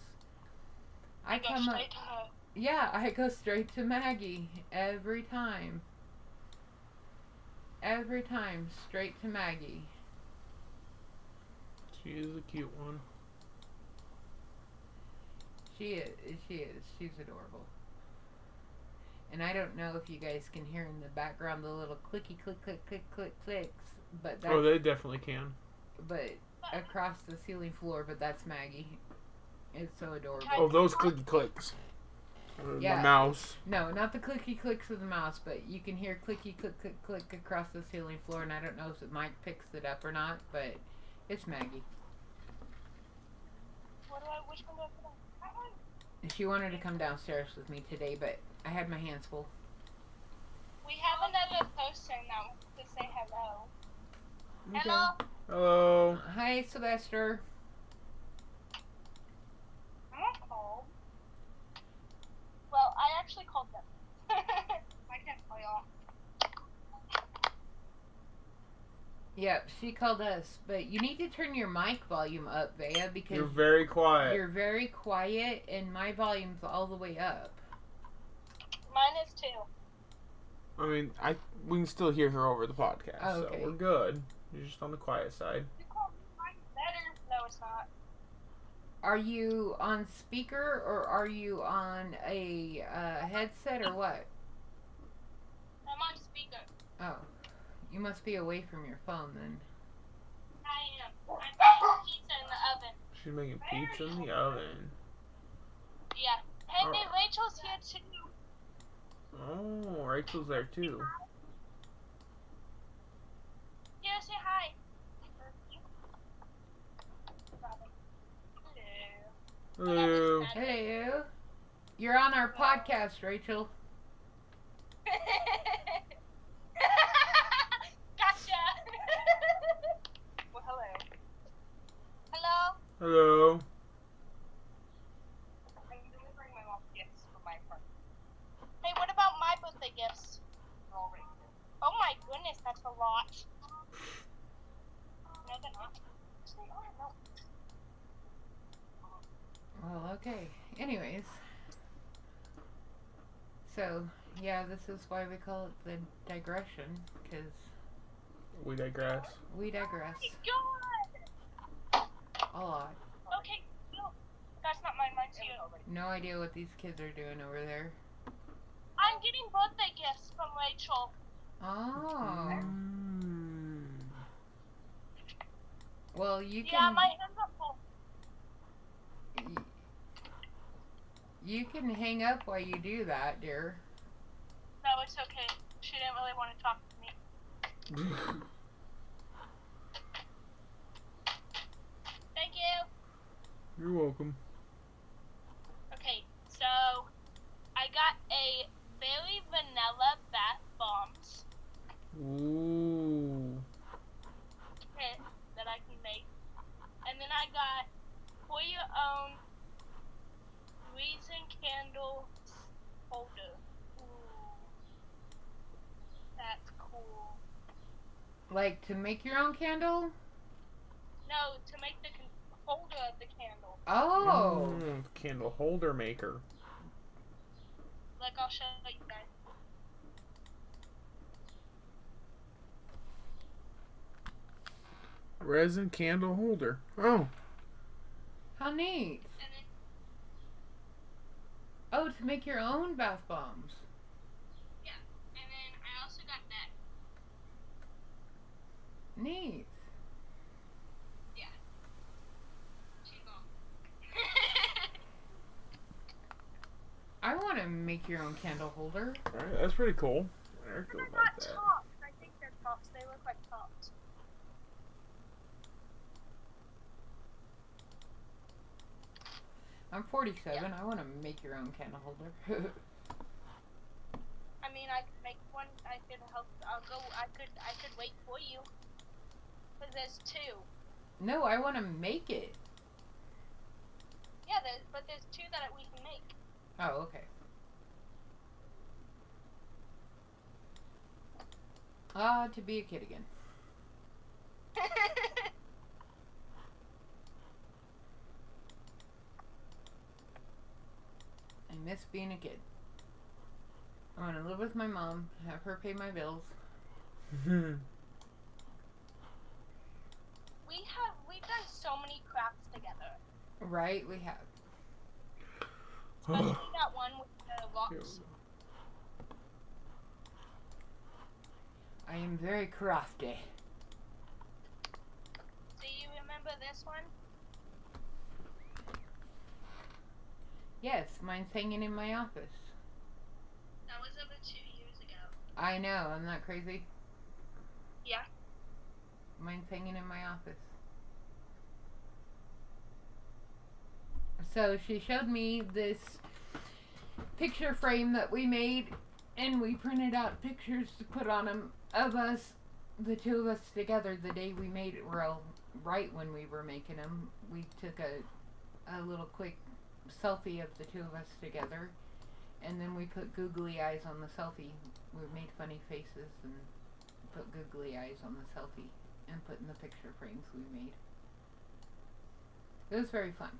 A: I
F: Go
A: come up.
F: straight to her.
A: Yeah, I go straight to Maggie every time. Every time, straight to Maggie.
C: She is a cute one.
A: She is. She's adorable. And I don't know if you guys can hear in the background the little clicky click click click click clicks, but that's,
C: Oh, they definitely can.
A: but across the ceiling floor, but that's Maggie. It's so adorable.
C: Oh, those clicky clicks.
A: Yeah.
C: The mouse.
A: No, not the clicky clicks of the mouse, but you can hear clicky click click click across the ceiling floor, and I don't know if the mic picks it up or not, but it's Maggie.
F: Which one do I put on?
A: She wanted to come downstairs with me today, but I had my hands full.
F: We have another person now to say hello.
C: Okay.
F: Hello.
C: Hello.
A: Hi, Sylvester.
F: I'm not called. Well, I actually called them. I can't tell y'all.
A: Yep, she called us, but you need to turn your mic volume up, Bea, because
C: You're very quiet.
A: you're very quiet and my volume's all the way up.
F: Mine is too.
C: I mean, we can still hear her over the podcast,
A: Oh, okay.
C: so we're good. You're just on the quiet side.
F: You called mine better. No, it's not.
A: Are you on speaker or are you on a headset or what?
F: I'm on speaker.
A: Oh, You must be away from your phone then.
F: I am. I'm making pizza in the oven.
C: She's making pizza in the oven.
F: Yeah. Hey,
C: Oh.
F: Rachel's here too.
C: Oh, Rachel's there too.
F: Here, say hi.
C: Hello.
A: Hello. You're on our podcast, Rachel.
F: Gotcha. Well, hello. Hello.
C: Hello.
F: I'm delivering my mom's gifts for my friend. Hey, what about my birthday gifts? Oh my goodness, that's a lot. No, they're not. They are, no.
A: Well, okay. Anyways. So, yeah, this is why we call it the digression, because
C: We digress.
A: we digress
F: God!
A: a lot.
F: Okay, no. That's not mine, mine's you.
A: No idea what these kids are doing over there.
F: I'm getting birthday gifts from Rachel.
A: Oh.
C: Mm.
A: Well, you
F: Yeah,
A: can...
F: my hands are full.
A: You can hang up while you do that, dear.
F: No, it's okay. She didn't really want to talk to me. Thank you.
C: You're welcome.
F: Okay, so I got a very vanilla bath bombs
C: Ooh.
F: kit that I can make. And then I got for your own reason candle holder. Ooh. That's cool.
A: Like, to make your own candle?
F: No, to make the holder of the candle.
A: Oh.
C: Candle holder maker.
F: Like, I'll show you guys.
C: Resin candle holder. Oh.
A: How neat.
F: And then,
A: Oh, to make your own bath bombs.
F: yeah. And then I also got that.
A: Neat.
F: Yeah. She's gone.
A: I want to make your own candle holder.
C: Alright, that's pretty cool. Eric goes
F: They're
C: like
F: not
C: that.
F: tops. I think they're tops. They look like tops.
A: I'm 47. I want to make your own candle holder.
F: I mean, I could make one. I could help. I'll go. I could wait for you. Cause there's two.
A: No, I want to make it.
F: Yeah, but there's two that we can make.
A: Oh, okay. To be a kid again. I miss being a kid. I want to live with my mom, have her pay my bills.
F: We've done so many crafts together.
A: Right, we have.
F: Especially that one with the rocks.
A: I am very crafty.
F: Do you remember this one?
A: Yes, mine's hanging in my office.
F: That was over 2 years ago.
A: I know, I'm not crazy.
F: Yeah.
A: Mine's hanging in my office. So she showed me this picture frame that we made, and we printed out pictures to put on them of us, the two of us together, the day we made it. Well, right when we were making them, we took a little quick selfie of the two of us together, and then we put googly eyes on the selfie. We made funny faces and put googly eyes on the selfie and put in the picture frames we made. It was very fun.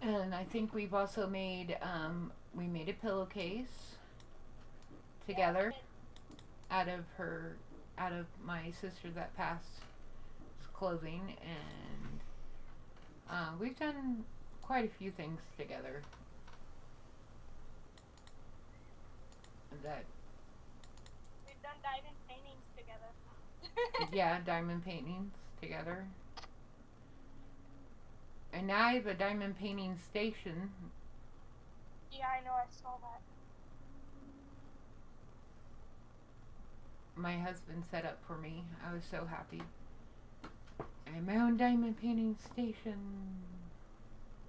A: And I think we've also made we made a pillowcase together out of my sister that passed clothing, and we've done quite a few things together that
F: We've done
A: Yeah, diamond paintings together. And now I have a diamond painting station.
F: Yeah, I know. I saw that.
A: My husband set up for me. I was so happy. I have my own diamond painting station.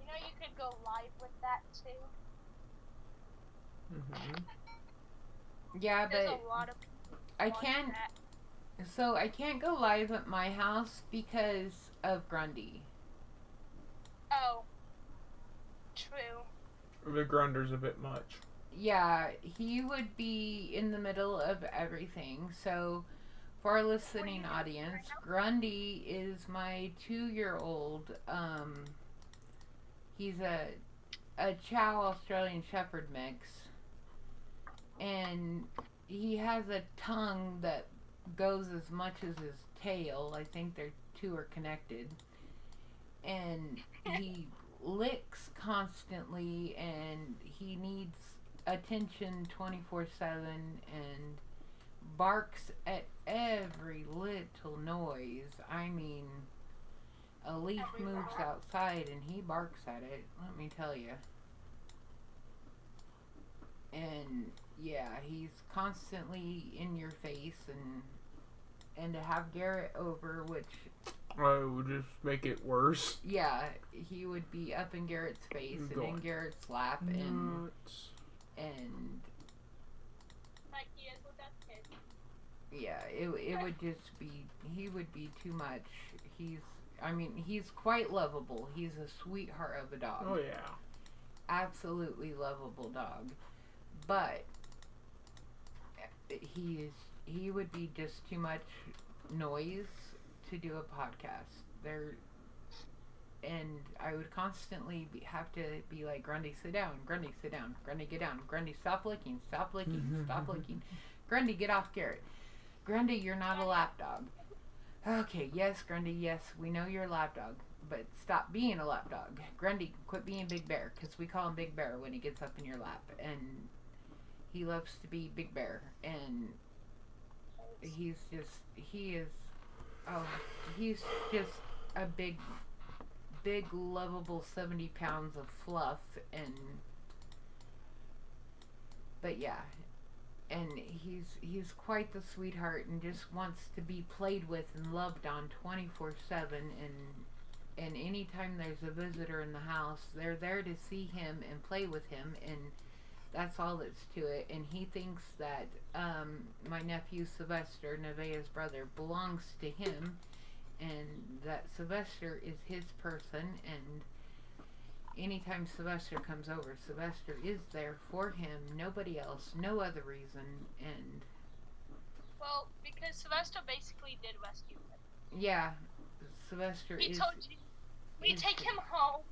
F: You know, you could go live with that too.
A: Yeah,
F: There's
A: but
F: a lot of people
A: I
F: watch
A: can't.
F: that.
A: So I can't go live at my house because of Grundy.
F: Oh, true.
B: The Grunder's a bit much.
A: Yeah, he would be in the middle of everything. So, for our listening audience, Grundy is my 2-year-old. He's a Chow Australian Shepherd mix, and he has a tongue that goes as much as his tail. I think their two are connected, and he licks constantly, and he needs attention 24/7 and barks at every little noise. I mean, a leaf moves outside and he barks at it, let me tell you. And yeah, he's constantly in your face, and to have Garrett over, which
B: It would just make it worse.
A: yeah, he would be up in Garrett's face and in Garrett's lap and
F: Like he is with us kids.
A: yeah, it would just be, he would be too much. He's quite lovable. He's a sweetheart of a dog.
B: Oh yeah.
A: Absolutely lovable dog. But he would be just too much noise to do a podcast. And I would constantly have to be like, Grundy, sit down. Grundy, sit down. Grundy, get down. Grundy, stop licking. Stop licking. Stop licking. Grundy, get off Garrett. Grundy, you're not a lap dog. Okay, yes, Grundy, yes, we know you're a lap dog, but stop being a lap dog. Grundy, quit being Big Bear, because we call him Big Bear when he gets up in your lap, and he loves to be Big Bear, and he's just a big, lovable 70 pounds of fluff, but yeah, and he's quite the sweetheart and just wants to be played with and loved on 24/7, and anytime there's a visitor in the house, they're there to see him and play with him, and that's all that's to it. And he thinks that my nephew Sylvester, Nevaeh's brother, belongs to him, and that Sylvester is his person, and anytime Sylvester comes over, Sylvester is there for him, nobody else, no other reason. And
F: well, because Sylvester basically did rescue him.
A: Yeah, Sylvester
F: he told you, we take him home.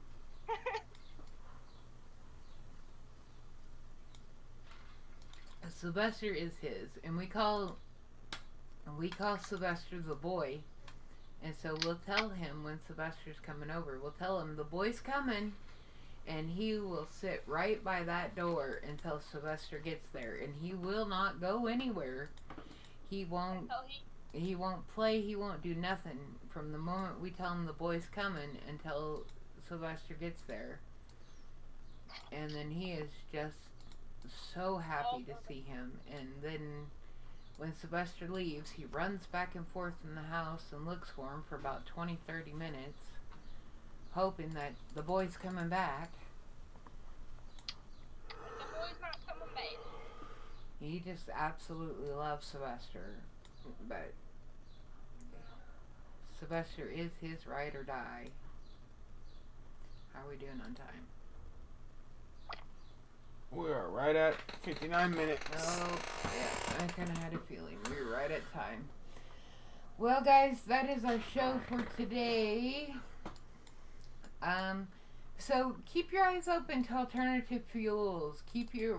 A: Sylvester is his, and we call Sylvester the boy. And so we'll tell him when Sylvester's coming over, we'll tell him the boy's coming, and he will sit right by that door until Sylvester gets there, and he will not go anywhere. He won't play, he won't do nothing from the moment we tell him the boy's coming until Sylvester gets there. And then he is just so happy to see him. And then when Sylvester leaves, he runs back and forth in the house and looks for him for about 20-30 minutes, hoping that the boy's coming back.
F: The boy's not coming back.
A: He just absolutely loves Sylvester, but Sylvester is his ride or die. How are we doing on time?
C: We are right at 59 minutes.
A: Oh, yeah, I kind of had a feeling we were right at time. Well, guys, that is our show for today. So keep your eyes open to alternative fuels.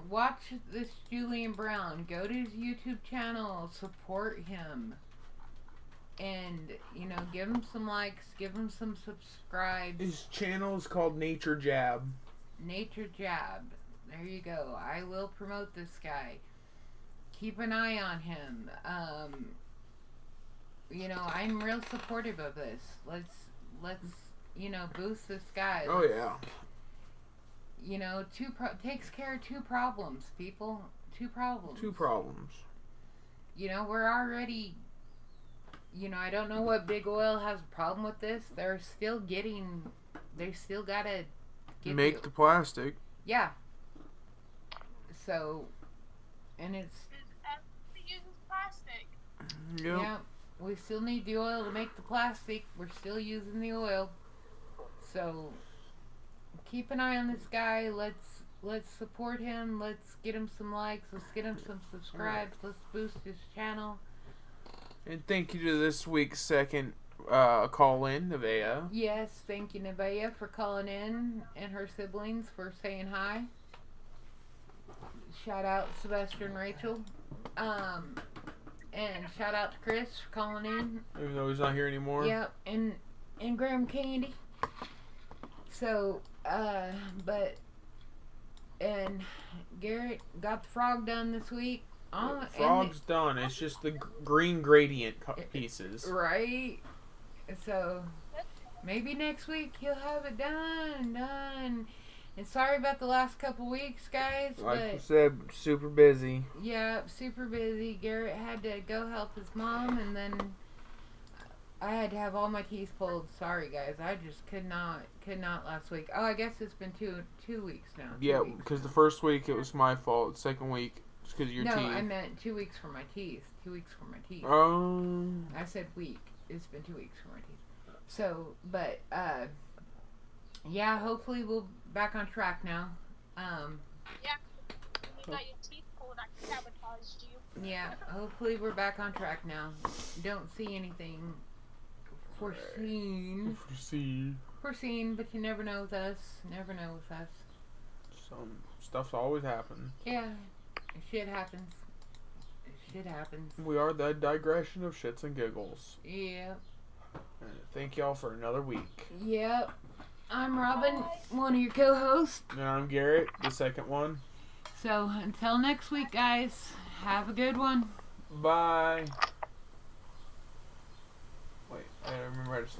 A: Watch this Julian Brown. Go to his YouTube channel. Support him. And, give him some likes. Give him some subscribes.
C: His channel is called Nature Jab.
A: Nature Jab. There you go. I will promote this guy. Keep an eye on him. I'm real supportive of this. Let's boost this guy.
C: Oh yeah.
A: Takes care of two problems, people. Two problems.
C: Two problems.
A: We're already. I don't know what big oil has a problem with this. They still gotta
C: Make the plastic.
A: Yeah. So, and it's.
F: Everybody uses plastic.
C: Yep.
A: Yeah. We still need the oil to make the plastic. We're still using the oil. So, keep an eye on this guy. Let's support him. Let's get him some likes. Let's get him some subscribes. Let's boost his channel.
C: And thank you to this week's second call-in, Nevaeh.
A: Yes, thank you, Nevaeh, for calling in, and her siblings for saying hi. Shout out Sylvester and Rachel. And shout out to Chris for calling in.
C: Even though he's not here anymore.
A: Yep, and Graham Candy. So, and Garrett got the frog done this week.
C: The frog's done. It's just the green gradient pieces.
A: Right. So, maybe next week he'll have it done. And sorry about the last couple weeks, guys.
C: Like
A: but
C: I said, super busy.
A: Yeah, super busy. Garrett had to go help his mom, and then I had to have all my teeth pulled. Sorry, guys. I just could not last week. Oh, I guess it's been two weeks now.
C: Yeah, because the first week it was my fault. Second week it's because of your teeth.
A: No, I meant 2 weeks for my teeth. 2 weeks for my teeth.
C: Oh.
A: I said week. It's been 2 weeks for my teeth. So, but yeah, hopefully we'll back on track now.
F: Yeah. When you got your teeth pulled, I sabotaged you.
A: Yeah, hopefully we're back on track now. Don't see anything foreseen, but you never know with us.
C: Some stuff's always happened.
A: Yeah, shit happens.
C: We are the digression of shits and giggles.
A: Yep.
C: Thank y'all for another week.
A: Yep. I'm Robin, one of your co-hosts.
C: And I'm Garrett, the second one.
A: So until next week, guys, have a good one.
C: Bye. Wait, I remember how to stop.